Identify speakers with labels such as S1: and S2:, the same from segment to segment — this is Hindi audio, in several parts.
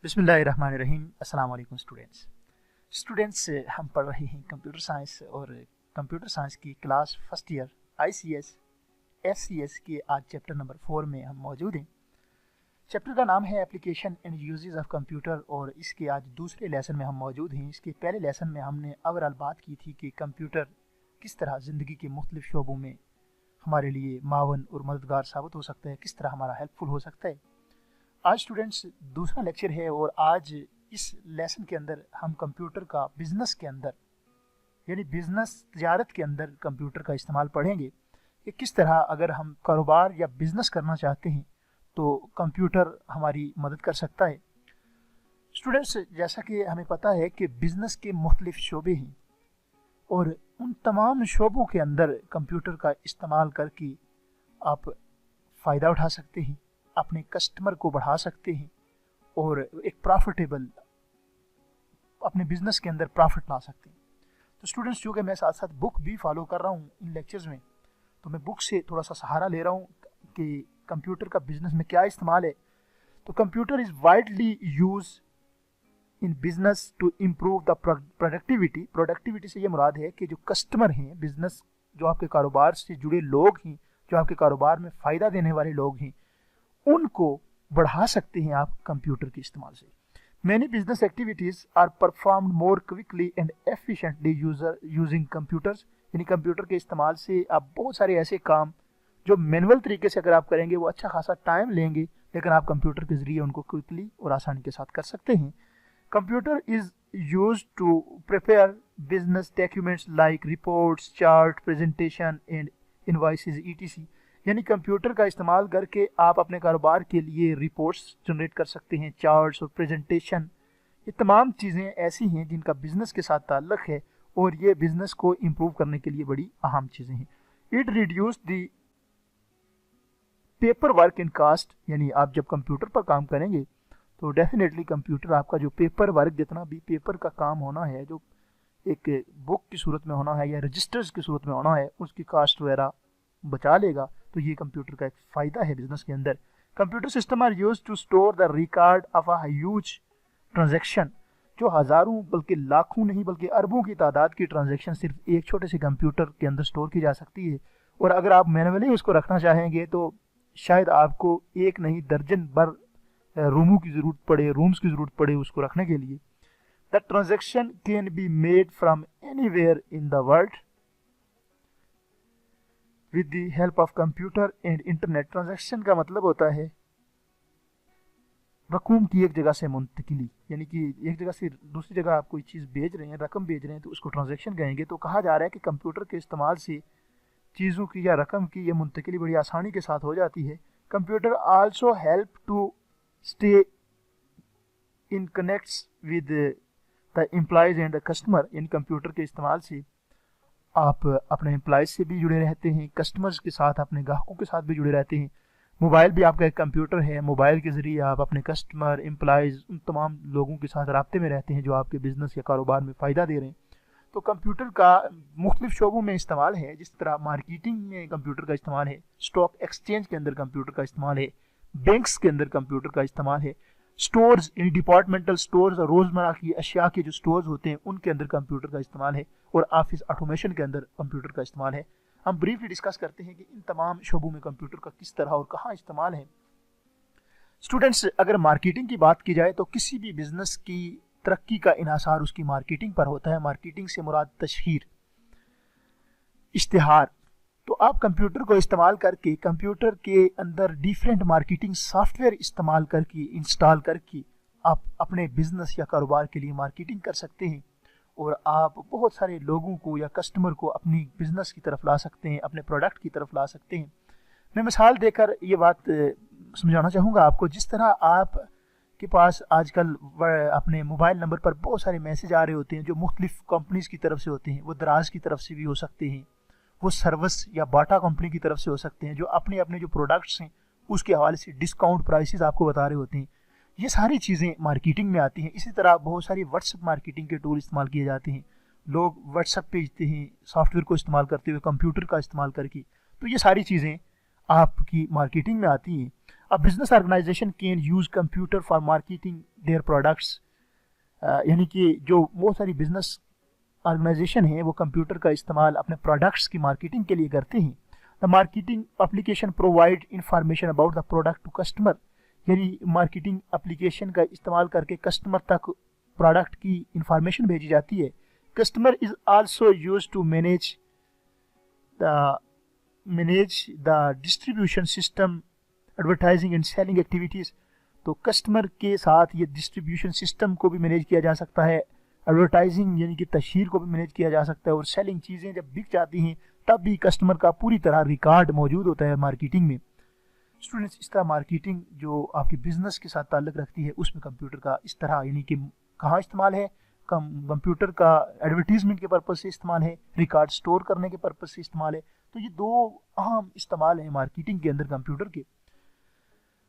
S1: बिस्मिल्लाहिर्रहमानिर्रहीम। अस्सलाम वालेकुम स्टूडेंट्स। हम पढ़ रहे हैं कंप्यूटर साइंस और कंप्यूटर साइंस की class first year ICS FCS के आज चैप्टर नंबर 4 में हम मौजूद हैं। चैप्टर का नाम है application and uses of computer और इसके आज दूसरे लेसन में हम मौजूद हैं। इसके पहले लेसन में हमने ओवरऑल बात की थी कि कंप्यूटर किस तरह ज़िंदगी के मुख्तलिफ शोबों में हमारे लिए मावन और मददगार साबित हो सकता है, किस तरह हमारा हेल्पफुल हो सकता है। आज स्टूडेंट्स दूसरा लेक्चर है और आज इस लेसन के अंदर हम कंप्यूटर का बिजनेस के अंदर यानी बिजनेस तजारत के अंदर कंप्यूटर का इस्तेमाल पढ़ेंगे कि किस तरह अगर हम कारोबार या बिजनेस करना चाहते हैं तो कंप्यूटर हमारी मदद कर सकता है। स्टूडेंट्स, जैसा कि हमें पता है कि बिजनेस के मुख्तलिफ शोबे हैं और उन तमाम शोबों के अंदर कंप्यूटर का इस्तेमाल करके आप फ़ायदा उठा सकते हैं, अपने कस्टमर को बढ़ा सकते हैं और एक प्रॉफिटेबल अपने बिजनेस के अंदर प्रॉफिट ला सकते हैं। तो स्टूडेंट्स, जो कि मैं साथ साथ बुक भी फॉलो कर रहा हूँ इन लेक्चर्स में, तो मैं बुक से थोड़ा सा सहारा ले रहा हूँ कि कंप्यूटर का बिजनेस में क्या इस्तेमाल है। तो computer is widely use in business to improve the productivity से ये मुराद है कि जो कस्टमर हैं, बिजनेस जो आपके कारोबार से जुड़े लोग हैं, जो आपके कारोबार में फ़ायदा देने वाले लोग हैं, उनको बढ़ा सकते हैं आप कंप्यूटर के इस्तेमाल से। Many business activities are performed more quickly and efficiently using computers, यानी कंप्यूटर के इस्तेमाल से आप बहुत सारे ऐसे काम जो मैनुअल तरीके से अगर आप करेंगे वो अच्छा खासा टाइम लेंगे, लेकिन आप कंप्यूटर के जरिए उनको क्विकली और आसानी के साथ कर सकते हैं। Computer is use to prepare business documents like reports, chart, presentation and invoices etc, यानी कंप्यूटर का इस्तेमाल करके आप अपने कारोबार के लिए रिपोर्ट्स जनरेट कर सकते हैं, चार्ट्स और प्रेजेंटेशन। ये तमाम चीज़ें ऐसी हैं जिनका बिजनेस के साथ ताल्लुक़ है और ये बिजनेस को इम्प्रूव करने के लिए बड़ी अहम चीज़ें हैं। It reduce the paper work in cost, यानी आप जब कंप्यूटर पर काम करेंगे तो डेफिनेटली कंप्यूटर आपका जो पेपर वर्क, जितना भी पेपर का काम होना है, जो एक बुक की सूरत में होना है या रजिस्टर्स की सूरत में होना है, उसकी कास्ट वगैरह बचा लेगा। तो ये कंप्यूटर का एक फ़ायदा है बिजनेस के अंदर। Computer system are use to store the record of a huge transaction, जो हज़ारों बल्कि लाखों नहीं बल्कि अरबों की तादाद की ट्रांजैक्शन सिर्फ एक छोटे से कंप्यूटर के अंदर स्टोर की जा सकती है। और अगर आप मैनुअली उसको रखना चाहेंगे तो शायद आपको एक नहीं दर्जन भर रूमों की ज़रूरत पड़े उसको रखने के लिए। The transaction can be made from anywhere in the world with the help of computer and internet. Transaction का मतलब होता है रकूम की एक जगह से मुंतकिली, यानी कि एक जगह से दूसरी जगह आप कोई चीज़ भेज रहे हैं, रकम भेज रहे हैं, तो उसको ट्रांजैक्शन कहेंगे। तो कहा जा रहा है कि कंप्यूटर के इस्तेमाल से चीज़ों की या रकम की ये मुंतकिली बड़ी आसानी के साथ हो जाती है। Computer also help to stay in connects with the employees and the customer, यानी कंप्यूटर के इस्तेमाल से आप अपने एम्प्लॉयज़ से भी जुड़े रहते हैं, कस्टमर्स के साथ, अपने ग्राहकों के साथ भी जुड़े रहते हैं। मोबाइल भी आपका एक कंप्यूटर है, मोबाइल के ज़रिए आप अपने कस्टमर, एम्प्लॉयज़, उन तमाम लोगों के साथ राब्ते में रहते हैं जो आपके बिज़नेस या कारोबार में फ़ायदा दे रहे हैं। तो कंप्यूटर का मुख्तलिफ शोबों में इस्तेमाल है, जिस तरह मार्केटिंग में कंप्यूटर का इस्तेमाल है, स्टॉक एक्सचेंज के अंदर कंप्यूटर का इस्तेमाल है, बैंक्स के अंदर कंप्यूटर का इस्तेमाल है, स्टोर्स यानी डिपार्टमेंटल स्टोर्स और रोज़मर्रा की अशिया के जो स्टोर्स होते हैं उनके अंदर कंप्यूटर का इस्तेमाल है, और ऑफिस ऑटोमेशन के अंदर कंप्यूटर का इस्तेमाल है। हम ब्रीफली डिस्कस करते हैं कि इन तमाम शोबों में कंप्यूटर का किस तरह और कहाँ इस्तेमाल है। स्टूडेंट्स, अगर मार्केटिंग की बात की जाए तो किसी भी बिजनेस की तरक्की का इन्हासार उसकी मार्केटिंग पर होता है। मार्केटिंग से मुराद तशहीर, इश्तिहार। तो आप कंप्यूटर को इस्तेमाल करके कंप्यूटर के अंदर डिफरेंट मार्केटिंग सॉफ्टवेयर इस्तेमाल करके, इंस्टॉल करके आप अपने बिजनेस या कारोबार के लिए मार्केटिंग कर सकते हैं और आप बहुत सारे लोगों को या कस्टमर को अपनी बिजनेस की तरफ ला सकते हैं, अपने प्रोडक्ट की तरफ ला सकते हैं। मैं मिसाल देकर ये बात समझाना चाहूँगा आपको। जिस तरह आप के पास आजकल अपने मोबाइल नंबर पर बहुत सारे मैसेज आ रहे होते हैं जो मुख्तलिफ कंपनीज़ की तरफ से होते हैं, वो दराज की तरफ से भी हो सकते हैं, वो सर्विस या बाटा कंपनी की तरफ से हो सकते हैं, जो अपने अपने जो प्रोडक्ट्स हैं उसके हवाले से डिस्काउंट प्राइसेस आपको बता रहे होते हैं। ये सारी चीज़ें मार्केटिंग में आती हैं। इसी तरह बहुत सारी व्हाट्सएप मार्केटिंग के टूल इस्तेमाल किए जाते हैं। लोग व्हाट्सएप भेजते हैं सॉफ्टवेयर को इस्तेमाल करते हुए, कंप्यूटर का इस्तेमाल करके। तो ये सारी चीज़ें आपकी मार्केटिंग में आती हैं। A business organisation can use computer for marketing their products, यानी कि जो बहुत सारी बिजनेस ऑर्गेनाइजेशन है वो कंप्यूटर का इस्तेमाल अपने प्रोडक्ट्स की मार्केटिंग के लिए करते हैं। The marketing application provide information about the product to customer, यानी मार्केटिंग एप्लीकेशन का इस्तेमाल करके कस्टमर तक प्रोडक्ट की इंफॉर्मेशन भेजी जाती है। Customer is also use to manage the distribution system, advertising and selling activities. तो कस्टमर के साथ ये डिस्ट्रीब्यूशन सिस्टम को भी मैनेज किया जा सकता है, एडवर्टाइजिंग यानी कि तशहीर को भी मैनेज किया जा सकता है, और सेलिंग चीज़ें जब बिक जाती हैं तब भी कस्टमर का पूरी तरह रिकॉर्ड मौजूद होता है मार्केटिंग में। स्टूडेंट्स, इस तरह मार्केटिंग जो आपकी बिजनेस के साथ ताल्लुक़ रखती है उसमें कंप्यूटर का इस तरह यानी कि कहाँ इस्तेमाल है, कंप्यूटर का एडवर्टीजमेंट के पर्पज़ से इस्तेमाल है, रिकॉर्ड स्टोर करने के पर्पज़ से इस्तेमाल है। तो ये दो अहम इस्तेमाल हैं मार्केटिंग के अंदर कंप्यूटर के।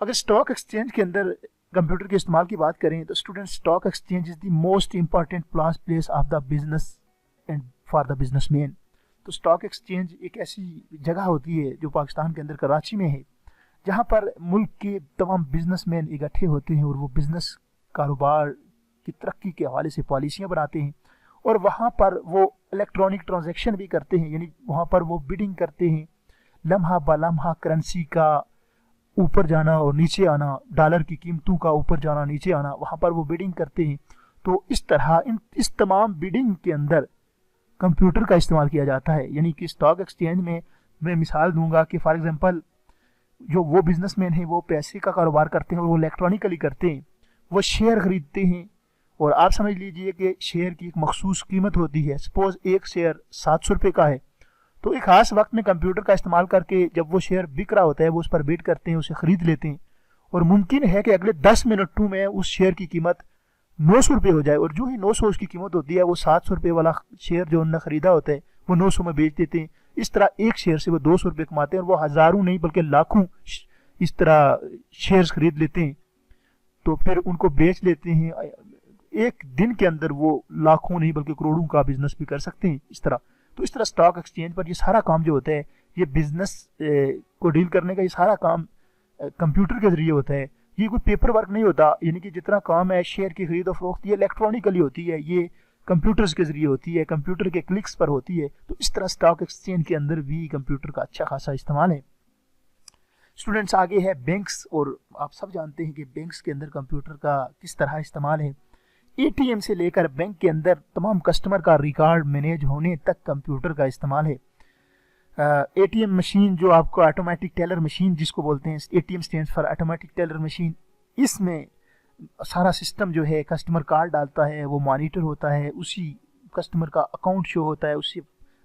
S1: अगर स्टॉक एक्सचेंज के अंदर कंप्यूटर के इस्तेमाल की बात करें तो student, stock exchange is the most important place of the business and for the businessman. तो स्टॉक एक्सचेंज एक ऐसी जगह होती है जो पाकिस्तान के अंदर कराची में है, जहाँ पर मुल्क के तमाम बिजनेसमैन इकट्ठे होते हैं और वो बिजनेस कारोबार की तरक्की के हवाले से पॉलिसियाँ बनाते हैं, और वहाँ पर वो इलेक्ट्रॉनिक ट्रांजैक्शन भी करते हैं, यानी वहाँ पर वो बिडिंग करते हैं, लम्हा ब लम्हा करेंसी का ऊपर जाना और नीचे आना, डॉलर की कीमतों का ऊपर जाना नीचे आना, वहाँ पर वो बिडिंग करते हैं। तो इस तरह इस तमाम बिडिंग के अंदर कंप्यूटर का इस्तेमाल किया जाता है। यानी कि स्टॉक एक्सचेंज में मैं मिसाल दूंगा कि फॉर एग्जांपल जो वो बिजनेसमैन हैं वो पैसे का कारोबार करते हैं और वो इलेक्ट्रॉनिकली करते हैं, वो शेयर खरीदते हैं, और आप समझ लीजिए कि शेयर की एक मखसूस कीमत होती है। सपोज एक शेयर 700 रुपये का है, तो एक खास वक्त में कंप्यूटर का इस्तेमाल करके जब वो शेयर बिक रहा होता है वो उस पर बिड करते हैं, उसे खरीद लेते हैं, और मुमकिन है कि अगले 10 मिनटों में उस शेयर की कीमत 900 रुपये हो जाए, और जो ही 900 उसकी कीमत होती है वो 700 रुपये वाला शेयर जो उन्होंने खरीदा होता है वो 900 में बेच देते हैं। इस तरह एक शेयर से वो 200 रुपये कमाते हैं, और वो हज़ारों नहीं बल्कि लाखों इस तरह शेयर्स खरीद लेते हैं, तो फिर उनको बेच लेते हैं। एक दिन के अंदर वो लाखों नहीं बल्कि करोड़ों का बिजनेस भी कर सकते हैं इस तरह। तो इस तरह स्टॉक एक्सचेंज पर ये सारा काम जो होता है, ये बिजनेस को डील करने का ये सारा काम कंप्यूटर के जरिए होता है। ये कोई पेपर वर्क नहीं होता, यानी कि जितना काम है शेयर की खरीद और फरोख्त ये इलेक्ट्रॉनिकली होती है, ये कंप्यूटर्स के जरिए होती है, कंप्यूटर के क्लिक्स पर होती है। तो इस तरह स्टॉक एक्सचेंज के अंदर भी कंप्यूटर का अच्छा खासा इस्तेमाल है। स्टूडेंट्स, आगे है बैंक्स, और आप सब जानते हैं कि बैंक्स के अंदर कंप्यूटर का किस तरह इस्तेमाल है। एटीएम से लेकर बैंक के अंदर तमाम कस्टमर का रिकॉर्ड मैनेज होने तक कंप्यूटर का इस्तेमाल है। एटीएम मशीन जो आपको ऑटोमेटिक टेलर मशीन जिसको बोलते हैं, ATM stands for automatic teller machine, इसमें सारा सिस्टम जो है कस्टमर कार्ड डालता है, वो मॉनिटर होता है, उसी कस्टमर का अकाउंट शो होता है, उससे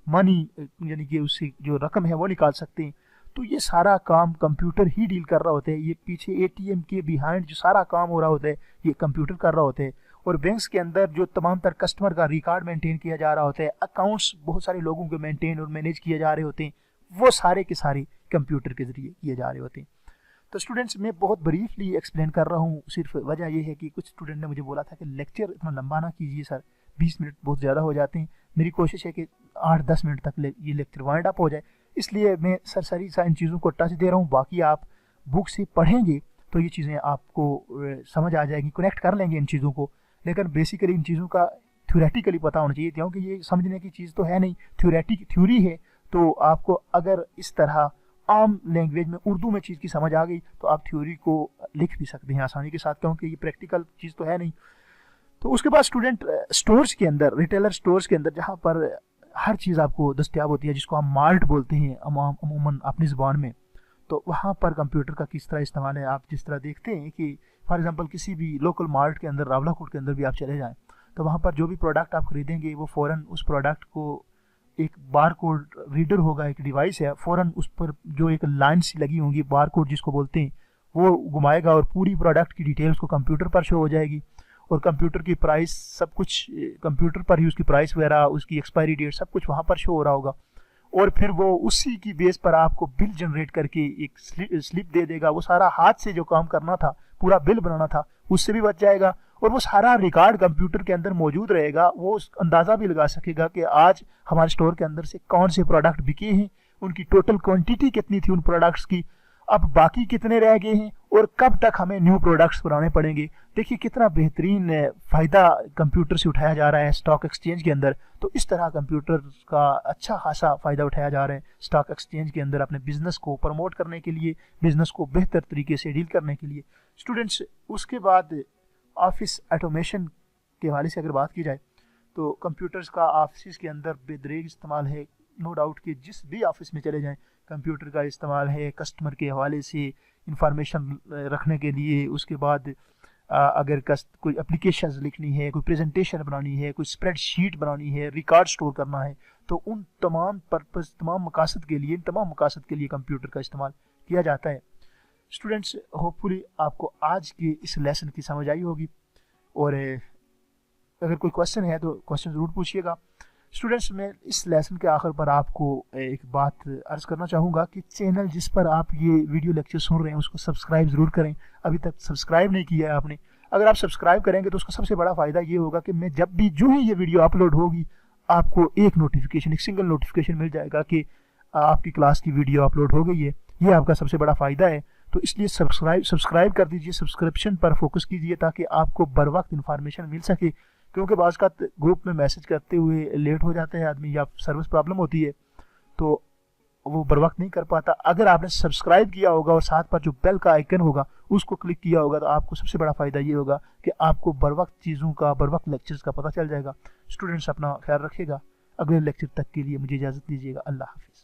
S1: मनी यानी कि उससे जो रकम है वो निकाल सकते हैं। तो ये सारा काम कंप्यूटर ही डील कर रहा होता है। ये पीछे एटीएम के बिहाइंड जो सारा काम हो रहा होता है ये कंप्यूटर कर रहा होता है। और बैंक्स के अंदर जो तमाम तर कस्टमर का रिकॉर्ड मेंटेन किया जा रहा होता है, अकाउंट्स बहुत सारे लोगों के मेंटेन और मैनेज किए जा रहे होते हैं, वो सारे के सारे कंप्यूटर के जरिए किए जा रहे होते हैं। तो स्टूडेंट्स, मैं बहुत ब्रीफली एक्सप्लेन कर रहा हूँ, सिर्फ वजह यह है कि कुछ स्टूडेंट ने मुझे बोला था कि लेक्चर इतना लंबा ना कीजिए सर, 20 मिनट बहुत ज़्यादा हो जाते हैं। मेरी कोशिश है कि 8-10 मिनट तक ये लेक्चर वाइंड अप हो जाए, इसलिए मैं सरसरी सा इन चीज़ों को टच दे रहा हूँ। बाकी आप बुक से पढ़ेंगे तो ये चीज़ें आपको समझ आ जाएगी, कनेक्ट कर लेंगे इन चीज़ों को। लेकिन बेसिकली इन चीज़ों का थ्योरेटिकली पता होना चाहिए, क्योंकि ये समझने की चीज़ तो है नहीं, थ्योरी है। तो आपको अगर इस तरह आम लैंग्वेज में उर्दू में चीज़ की समझ आ गई तो आप थ्योरी को लिख भी सकते हैं आसानी के साथ, क्योंकि ये प्रैक्टिकल चीज़ तो है नहीं। तो उसके बाद स्टूडेंट, स्टोर्स के अंदर, रिटेलर स्टोर्स के अंदर जहाँ पर हर चीज़ आपको दस्तयाब होती है, जिसको हम मार्ट बोलते हैं अमूमन अपनी ज़ुबान में, तो वहाँ पर कंप्यूटर का किस तरह इस्तेमाल है। आप जिस तरह देखते हैं कि फॉर एग्जांपल किसी भी लोकल मार्ट के अंदर, रावलाकोट के अंदर भी आप चले जाएं, तो वहाँ पर जो भी प्रोडक्ट आप खरीदेंगे वो फ़ौरन उस प्रोडक्ट को एक बार कोड रीडर होगा, एक डिवाइस है, फ़ौरन उस पर जो एक लाइन सी लगी होंगी बार कोड जिसको बोलते हैं, वो घुमाएगा और पूरी प्रोडक्ट की डिटेल्स को कंप्यूटर पर शो हो जाएगी। और कंप्यूटर की प्राइस, सब कुछ कंप्यूटर पर ही उसकी प्राइस वगैरह, उसकी एक्सपायरी डेट, सब कुछ वहाँ पर शो हो रहा होगा। और फिर वो उसी की बेस पर आपको बिल जनरेट करके एक स्लिप दे देगा। वो सारा हाथ से जो काम करना था, पूरा बिल बनाना था, उससे भी बच जाएगा। और वो सारा रिकॉर्ड कंप्यूटर के अंदर मौजूद रहेगा। वो अंदाज़ा भी लगा सकेगा कि आज हमारे स्टोर के अंदर से कौन से प्रोडक्ट बिके हैं, उनकी टोटल क्वांटिटी कितनी थी उन प्रोडक्ट्स की, अब बाकी कितने रह गए हैं और कब तक हमें न्यू प्रोडक्ट्स बनाने पड़ेंगे। देखिए कितना बेहतरीन फ़ायदा कंप्यूटर से उठाया जा रहा है स्टॉक एक्सचेंज के अंदर। तो इस तरह कंप्यूटर का अच्छा खासा फ़ायदा उठाया जा रहा है स्टॉक एक्सचेंज के अंदर अपने बिज़नेस को प्रमोट करने के लिए, बिज़नेस को बेहतर तरीके से डील करने के लिए। स्टूडेंट्स, उसके बाद ऑफिस ऑटोमेशन के हवाले से अगर बात की जाए तो कंप्यूटर्स का ऑफिस के अंदर बेदरेग इस्तेमाल है। नो डाउट कि जिस भी ऑफिस में चले जाएं कंप्यूटर का इस्तेमाल है कस्टमर के हवाले से इंफॉर्मेशन रखने के लिए। उसके बाद अगर कोई एप्लीकेशंस लिखनी है, कोई प्रेजेंटेशन बनानी है, कोई स्प्रेडशीट बनानी है, रिकॉर्ड स्टोर करना है, तो उन तमाम पर्पस, तमाम मकासद के लिए, इन तमाम मकासद के लिए कंप्यूटर का इस्तेमाल किया जाता है। स्टूडेंट्स, होपफुली आपको आज की इस लेसन की समझ आई होगी और अगर कोई क्वेश्चन है तो क्वेश्चन ज़रूर पूछिएगा। स्टूडेंट्स, मैं इस लेसन के आखिर पर आपको एक बात अर्ज़ करना चाहूँगा कि चैनल जिस पर आप ये वीडियो लेक्चर सुन रहे हैं उसको सब्सक्राइब ज़रूर करें। अभी तक सब्सक्राइब नहीं किया है आपने। अगर आप सब्सक्राइब करेंगे तो उसका सबसे बड़ा फ़ायदा ये होगा कि मैं जब भी जो ही ये वीडियो अपलोड होगी आपको एक नोटिफिकेशन, एक सिंगल नोटिफिकेशन मिल जाएगा कि आपकी क्लास की वीडियो अपलोड हो गई है। ये आपका सबसे बड़ा फ़ायदा है। तो इसलिए सब्सक्राइब कर दीजिए, सब्सक्रिप्शन पर फोकस कीजिए ताकि आपको बर वक्त इन्फॉर्मेशन मिल सके। क्योंकि बाज़ का ग्रुप में मैसेज करते हुए लेट हो जाता है आदमी या सर्विस प्रॉब्लम होती है तो वो बर वक्त नहीं कर पाता। अगर आपने सब्सक्राइब किया होगा और साथ पर जो बेल का आइकन होगा उसको क्लिक किया होगा तो आपको सबसे बड़ा फ़ायदा ये होगा कि आपको बर वक्त चीज़ों का, बर वक्त लेक्चर्स का पता चल जाएगा। स्टूडेंट्स, अपना ख्याल रखिएगा। अगले लेक्चर तक के लिए मुझे इजाज़त दीजिएगा। अल्लाह हाफ़िज़।